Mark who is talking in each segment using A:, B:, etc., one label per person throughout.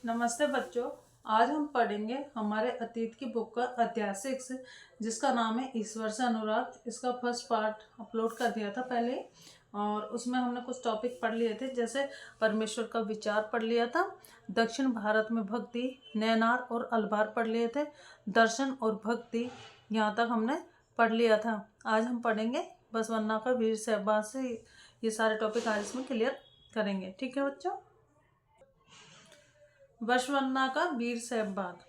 A: नमस्ते बच्चों। आज हम पढ़ेंगे हमारे अतीत की बुक का अध्याय 6 जिसका नाम है ईश्वर से अनुराग। इसका फर्स्ट पार्ट अपलोड कर दिया था पहले और उसमें हमने कुछ टॉपिक पढ़ लिए थे, जैसे परमेश्वर का विचार पढ़ लिया था, दक्षिण भारत में भक्ति, नैनार और अलबार पढ़ लिए थे, दर्शन और भक्ति, यहाँ तक हमने पढ़ लिया था। आज हम पढ़ेंगे बसवन्ना का वीर सहबाज से ये सारे टॉपिक आज इसमें क्लियर करेंगे। ठीक है बच्चों। बसवन्ना का वीर साहिबबाद।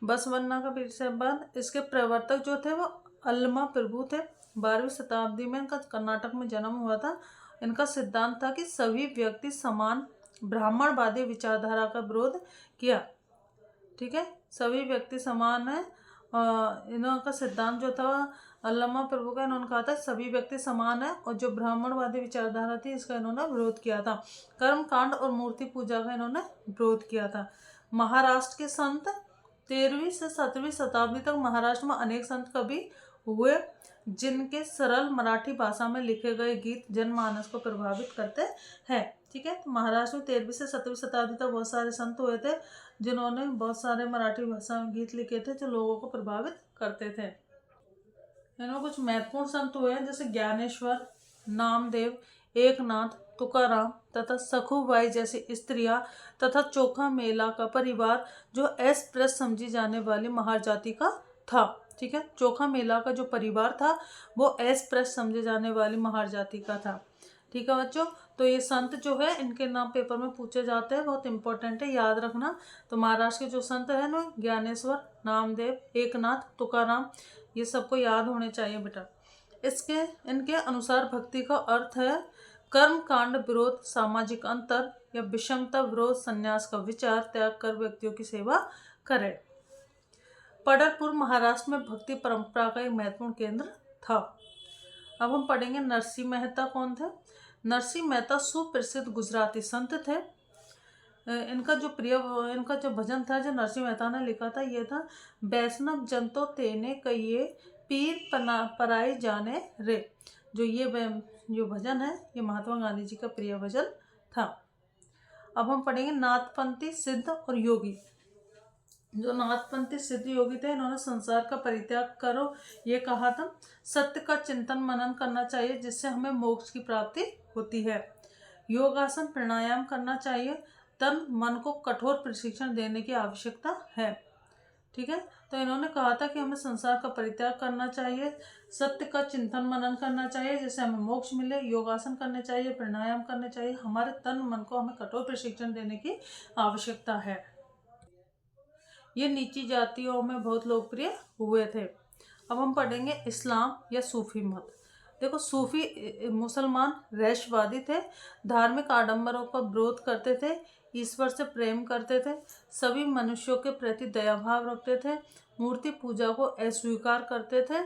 A: बसवन्ना का वीर साहिबबाद, इसके प्रवर्तक जो थे वो अल्मा प्रभु थे। 12वीं शताब्दी में इनका कर्नाटक में जन्म हुआ था। इनका सिद्धांत था कि सभी व्यक्ति समान ब्राह्मणवादी विचारधारा का विरोध किया। ठीक है, सभी व्यक्ति समान है। इनका सिद्धांत जो था अल्लामा प्रभु का, इन्होंने कहा था सभी व्यक्ति समान है, और जो ब्राह्मणवादी विचारधारा थी इसका इन्होंने विरोध किया था। कर्म कांड और मूर्ति पूजा का इन्होंने विरोध किया था। महाराष्ट्र के संत 13वीं से 17वीं शताब्दी तक महाराष्ट्र में अनेक संत कवि हुए जिनके सरल मराठी भाषा में लिखे गए गीत जनमानस को प्रभावित करते हैं। ठीक है, तो महाराष्ट्र में 13वीं से 17वीं शताब्दी तक बहुत सारे संत हुए थे जिन्होंने बहुत सारे मराठी भाषा में गीत लिखे थे जो लोगों को प्रभावित करते थे। इनमें कुछ महत्वपूर्ण संत हुए हैं जैसे ज्ञानेश्वर, नामदेव, एकनाथ, तुकाराम तथा सखुबाई जैसी स्त्रियां तथा चोखा मेला का परिवार जो अस्पृश्य समझी जाने वाली महार जाति का था। ठीक है, चोखा मेला का जो परिवार था वो अस्पृश्य समझे जाने वाली महार जाति का था। ठीक है बच्चों, तो ये संत जो है इनके नाम पेपर में पूछे जाते हैं, बहुत इंपॉर्टेंट है, याद रखना। तो महाराष्ट्र के जो संत है ना, ज्ञानेश्वर, नामदेव, एकनाथ, तुकाराम, ये सबको याद होने चाहिए बेटा। इनके अनुसार भक्ति का अर्थ है कर्म कांड विरोध, सामाजिक अंतर या विषमता विरोध, संन्यास का विचार त्याग कर व्यक्तियों की सेवा करे। पंढरपुर महाराष्ट्र में भक्ति परंपरा का एक महत्वपूर्ण केंद्र था। अब हम पढ़ेंगे नरसिंह मेहता कौन थे। नरसिंह मेहता सुप्रसिद्ध गुजराती संत थे। इनका जो भजन था जो नरसिंह मेहता ने लिखा था ये था, वैष्णव जन तो तेने कहिए पीर पराई जाने रे। जो भजन है ये महात्मा गांधी जी का प्रिय भजन था। अब हम पढ़ेंगे नाथपंथी सिद्ध और योगी। जो नाथपंथी सिद्ध योगी थे इन्होंने संसार का परित्याग करो ये कहा था। सत्य का चिंतन मनन करना चाहिए जिससे हमें मोक्ष की प्राप्ति होती है। योगासन प्राणायाम करना चाहिए, तन मन को कठोर प्रशिक्षण देने की आवश्यकता है। ठीक है, तो इन्होंने कहा था कि हमें संसार का परित्याग करना चाहिए, सत्य का चिंतन मनन करना चाहिए जिससे हमें मोक्ष मिले, योगासन करने चाहिए, प्राणायाम करने चाहिए, हमारे तन मन को हमें कठोर प्रशिक्षण देने की आवश्यकता है। ये नीची जातियों में बहुत लोकप्रिय हुए थे। अब हम पढ़ेंगे इस्लाम या सूफी मत। देखो, सूफी मुसलमान रहस्यवादी थे, धार्मिक आडंबरों का विरोध करते थे, ईश्वर से प्रेम करते थे, सभी मनुष्यों के प्रति दयाभाव रखते थे, मूर्ति पूजा को अस्वीकार करते थे,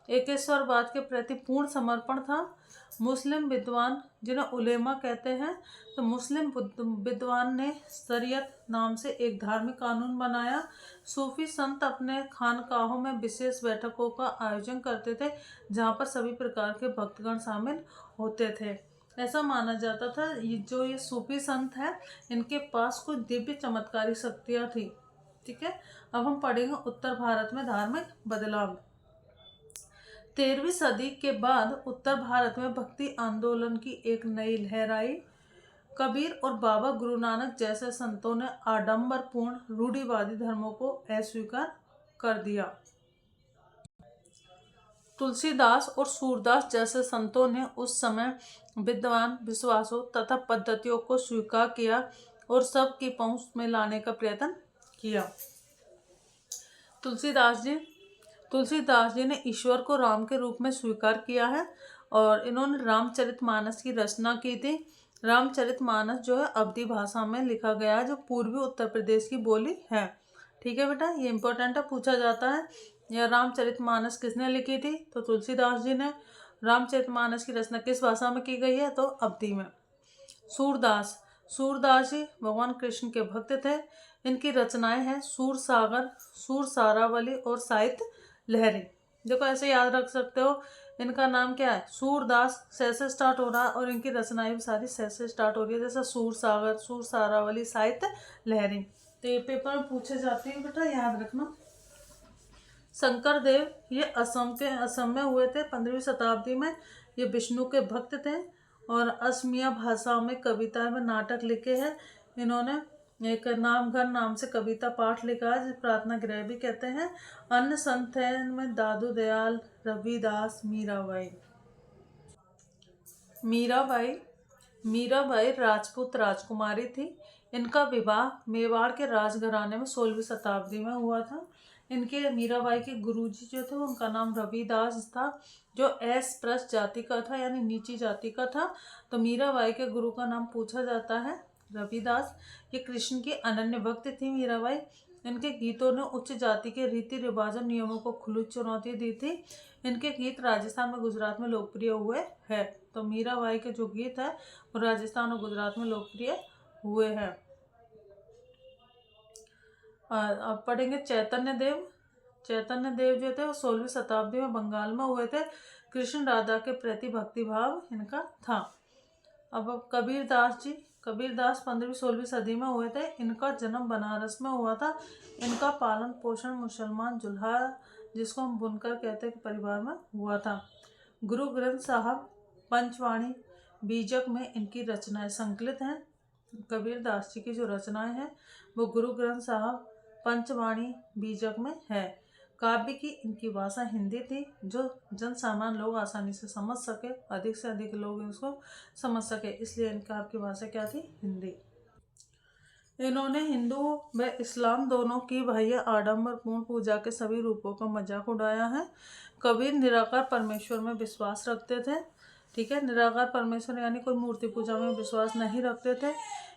A: एकेश्वरवाद के प्रति पूर्ण समर्पण था। मुस्लिम विद्वान जिन्हें उलेमा कहते हैं, तो मुस्लिम विद्वान ने शरीयत नाम से एक धार्मिक कानून बनाया। सूफी संत अपने खानकाहों में विशेष बैठकों का आयोजन करते थे जहाँ पर सभी प्रकार के भक्तगण शामिल होते थे। ऐसा माना जाता था ये सूफी संत हैं इनके पास कुछ दिव्य चमत्कारी शक्तियाँ थी। ठीक है, अब हम पढ़ेंगे उत्तर भारत में धार्मिक बदलाव। 13वीं सदी के बाद उत्तर भारत में भक्ति आंदोलन की एक नई लहर आई। कबीर और बाबा गुरु नानक जैसे संतों ने आडंबरपूर्ण रूढ़िवादी धर्मों को अस्वीकार कर दिया। तुलसीदास और सूरदास जैसे संतों ने उस समय विद्वान विश्वासों तथा पद्धतियों को स्वीकार किया और सबकी पहुंच में लाने का प्रयत्न किया। तुलसीदास जी ने ईश्वर को राम के रूप में स्वीकार किया है और इन्होंने रामचरितमानस की रचना की थी। रामचरितमानस जो है अवधी भाषा में लिखा गया है जो पूर्वी उत्तर प्रदेश की बोली है। ठीक है बेटा, ये इंपॉर्टेंट है, पूछा जाता है। यह रामचरितमानस किसने लिखी थी, तो तुलसीदास जी ने। रामचरितमानस की रचना किस भाषा में की गई है, तो अवधी में। सूरदास जी भगवान कृष्ण के भक्त थे। इनकी रचनाएं हैं सूर सागर, सूर सारावली और साहित्य लहरी। देखो ऐसे याद रख सकते हो, इनका नाम क्या है, सूरदास, से से स्टार्ट हो रहा है और इनकी रचनाएं भी सारी से स्टार्ट हो रही है, जैसे सूर सागर, सूर सारावली, साहित्य लहरी। तो ये पेपर में पूछे जाते हैं बेटा, याद रखना। शंकर देव ये असम में हुए थे 15वीं शताब्दी में। ये विष्णु के भक्त थे और असमिया भाषा में कविता में नाटक लिखे हैं इन्होंने। एक नामघर नाम से कविता पाठ लिखा है, जिसे प्रार्थना गृह भी कहते हैं। अन्य संत हैं इनमें दादू दयाल, रविदास, मीराबाई। मीराबाई मीराबाई राजपूत राजकुमारी थी। इनका विवाह मेवाड़ के राजघराने में 16वीं शताब्दी में हुआ था। इनके मीराबाई के गुरुजी जो थे उनका नाम रविदास था, जो अस्पृश्य जाति का था, यानी नीची जाति का था। तो मीराबाई के गुरु का नाम पूछा जाता है रविदास। ये कृष्ण की अनन्य भक्त थी मीराबाई। इनके गीतों ने उच्च जाति के रीति रिवाजों नियमों को खुली चुनौती दी थी। इनके गीत राजस्थान में गुजरात में लोकप्रिय हुए हैं। तो मीराबाई के जो गीत है वो राजस्थान और गुजरात में लोकप्रिय हुए हैं। अब पढ़ेंगे चैतन्य देव। चैतन्य देव जो थे वो 16वीं शताब्दी में बंगाल में हुए थे। कृष्ण राधा के प्रति भक्तिभाव इनका था। अब कबीरदास 15वीं-16वीं सदी में हुए थे। इनका जन्म बनारस में हुआ था। इनका पालन पोषण मुसलमान जुल्हा, जिसको हम बुनकर कहते हैं, परिवार में हुआ था। गुरु ग्रंथ साहब पंचवाणी बीजक में इनकी रचनाएं संकलित हैं। कबीरदास जी की जो रचनाएं हैं वो गुरु ग्रंथ साहब पंचवाणी बीजक में है। काव्य की इनकी भाषा हिंदी थी, जो जन सामान्य लोग आसानी से समझ सके, अधिक से अधिक लोग इसको समझ सके, इसलिए इनका आपकी भाषा क्या थी? हिंदी। इन्होंने हिंदू व इस्लाम दोनों की बाह्य आडंबरपूर्ण पूजा के सभी रूपों का मजाक उड़ाया है। कबीर निराकार परमेश्वर में विश्वास रखते थे। ठीक है, निराकार परमेश्वर यानी कोई मूर्ति पूजा में विश्वास नहीं रखते थे।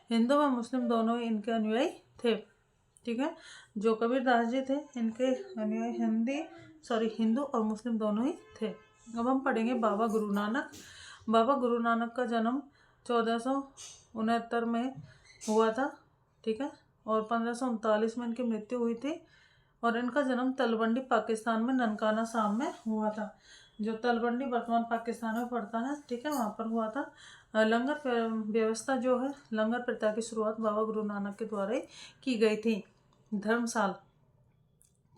A: हिंदू व मुस्लिम दोनों ही इनके अनुयायी थे। ठीक है, जो कबीरदास जी थे इनके अनुयायी हिंदू और मुस्लिम दोनों ही थे। अब हम पढ़ेंगे बाबा गुरु नानक। बाबा गुरु नानक का जन्म 1469 में हुआ था। ठीक है, और 1539 में इनकी मृत्यु हुई थी। और इनका जन्म तलवंडी पाकिस्तान में ननकाना साहब में हुआ था, जो तलवंडी वर्तमान पाकिस्तान में पड़ता है। ठीक है, वहाँ पर हुआ था। लंगर व्यवस्था जो है, लंगर प्रथा की शुरुआत बाबा गुरु नानक के द्वारा ही की गई थी। धर्मशाल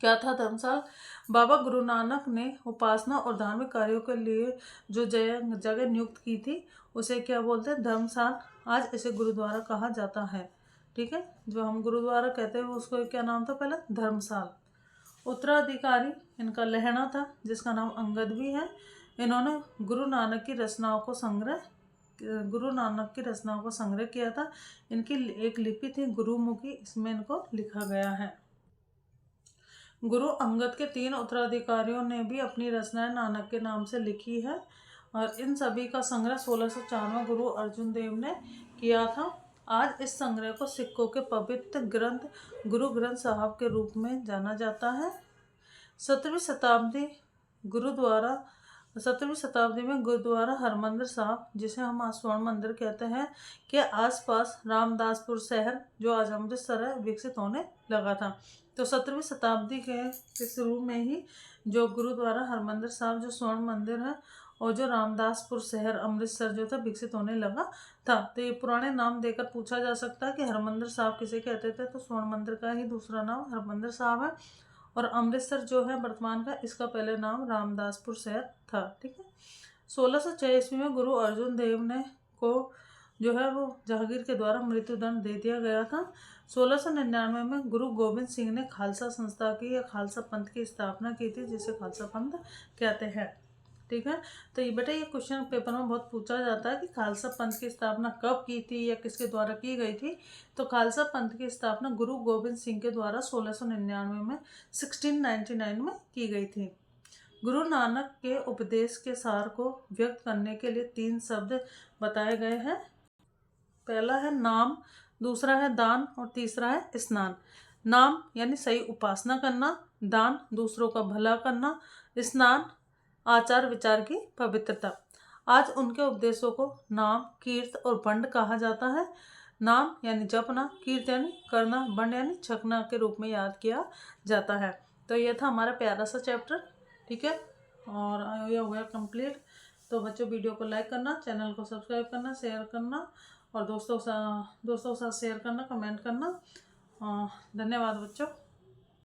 A: क्या था? धर्मशाल बाबा गुरु नानक ने उपासना और धार्मिक कार्यों के लिए जो जगह नियुक्त की थी उसे क्या बोलते हैं? धर्मशाल। आज इसे गुरुद्वारा कहा जाता है। ठीक है, जो हम गुरुद्वारा कहते हैं उसको क्या नाम था पहले? धर्मशाल। उत्तराधिकारी इनका लहणा था, जिसका नाम अंगद भी है। इन्होंने गुरु नानक की रचनाओं को संग्रह किया था। इनकी एक लिपि थी गुरुमुखी, इसमें इनको लिखा गया है। गुरु अंगद के 3 उत्तराधिकारियों ने भी अपनी रचनाएं नानक के नाम से लिखी है, और इन सभी का संग्रह 1604 में गुरु अर्जुन देव ने किया था। आज इस संग्रह को सिखों के पवित्र ग्रंथ गुरु ग्रंथ साहब के रूप में जाना जाता है। 17वीं शताब्दी में गुरुद्वारा हरमंदिर साहब, जिसे हम आज स्वर्ण मंदिर कहते हैं, के आसपास रामदासपुर शहर, जो आज अमृतसर है, विकसित होने लगा था। तो 17वीं शताब्दी के शुरू में ही जो गुरुद्वारा हरमंदिर साहब, जो स्वर्ण मंदिर है, और जो रामदासपुर शहर अमृतसर जो था, विकसित होने लगा था। तो ये पुराने नाम देकर पूछा जा सकता है कि हरमंदिर साहब किसे कहते थे, तो स्वर्ण मंदिर का ही दूसरा नाम हरमंदिर साहब है। और अमृतसर जो है वर्तमान का, इसका पहले नाम रामदासपुर शहर था। ठीक है, 1606 ईस्वी में गुरु अर्जुन देव ने को जो है वो जहांगीर के द्वारा मृत्युदंड दे दिया गया था। 1699 में गुरु गोविंद सिंह ने खालसा संस्था की या खालसा पंथ की स्थापना की थी, जिसे खालसा पंथ कहते हैं। ठीक है, तो ये बेटा ये क्वेश्चन पेपर में बहुत पूछा जाता है कि खालसा पंथ की स्थापना कब की थी या किसके द्वारा की गई थी। तो खालसा पंथ की स्थापना गुरु गोविंद सिंह के द्वारा 1699 में 1699 में की गई थी। गुरु नानक के उपदेश के सार को व्यक्त करने के लिए 3 शब्द बताए गए हैं। पहला है नाम, दूसरा है दान, और तीसरा है स्नान। नाम यानी सही उपासना करना, दान दूसरों का भला करना, स्नान आचार विचार की पवित्रता। आज उनके उपदेशों को नाम, कीर्त और बंड कहा जाता है। नाम यानी जपना, कीर्त यानी करना, बंड यानी छकना के रूप में याद किया जाता है। तो यह था हमारा प्यारा सा चैप्टर। ठीक है, और यह हुआ कंप्लीट। तो बच्चों वीडियो को लाइक करना, चैनल को सब्सक्राइब करना, शेयर करना, और दोस्तों के साथ शेयर करना, कमेंट करना, धन्यवाद बच्चों।